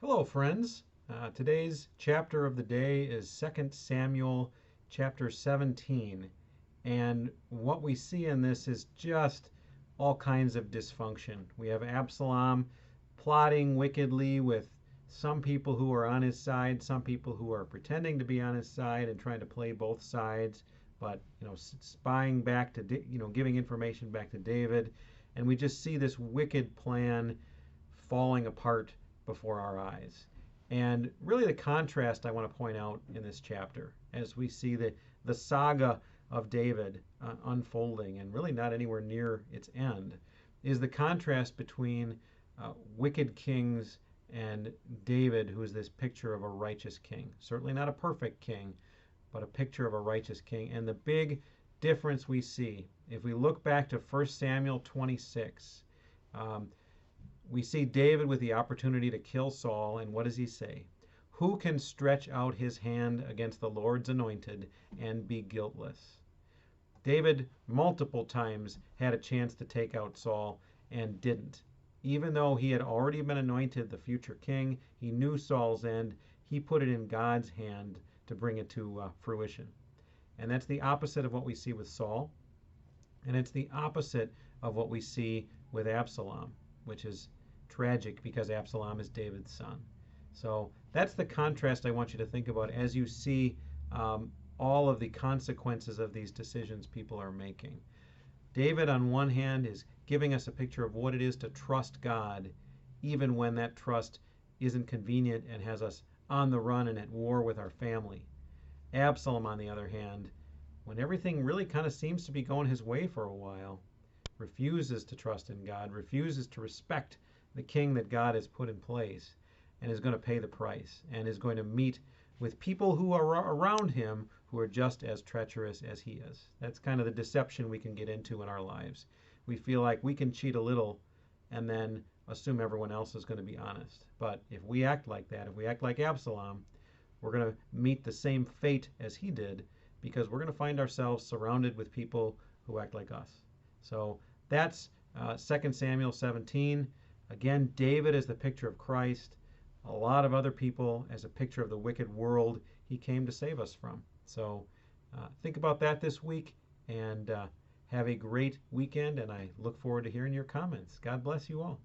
Hello, friends. Today's chapter of the day is 2 Samuel chapter 17. And what we see in this is just all kinds of dysfunction. We have Absalom plotting wickedly with some people who are on his side, some people who are pretending to be on his side and trying to play both sides, but spying back to giving information back to David. And we just see this wicked plan falling apart before our eyes. And really, the contrast I want to point out in this chapter, as we see the saga of David unfolding and really not anywhere near its end, is the contrast between wicked kings and David, who is this picture of a righteous king. Certainly not a perfect king, but a picture of a righteous king. And the big difference we see, if we look back to 1 Samuel 26, we see David with the opportunity to kill Saul, and what does he say? Who can stretch out his hand against the Lord's anointed and be guiltless? David multiple times had a chance to take out Saul and didn't. Even though he had already been anointed the future king, he knew Saul's end. He put it in God's hand to bring it to fruition. And that's the opposite of what we see with Saul. And it's the opposite of what we see with Absalom, which is tragic because Absalom is David's son. So that's the contrast I want you to think about as you see all of the consequences of these decisions people are making. David, on one hand, is giving us a picture of what it is to trust God, even when that trust isn't convenient and has us on the run and at war with our family. Absalom, on the other hand, when everything really kind of seems to be going his way for a while, refuses to trust in God, refuses to respect the king that God has put in place, and is going to pay the price and is going to meet with people who are around him who are just as treacherous as he is. That's kind of the deception we can get into in our lives. We feel like we can cheat a little and then assume everyone else is going to be honest. But if we act like that, if we act like Absalom, we're going to meet the same fate as he did, because we're going to find ourselves surrounded with people who act like us. So that's 2 Samuel 17. Again, David is the picture of Christ. A lot of other people as a picture of the wicked world he came to save us from. So think about that this week, and have a great weekend, and I look forward to hearing your comments. God bless you all.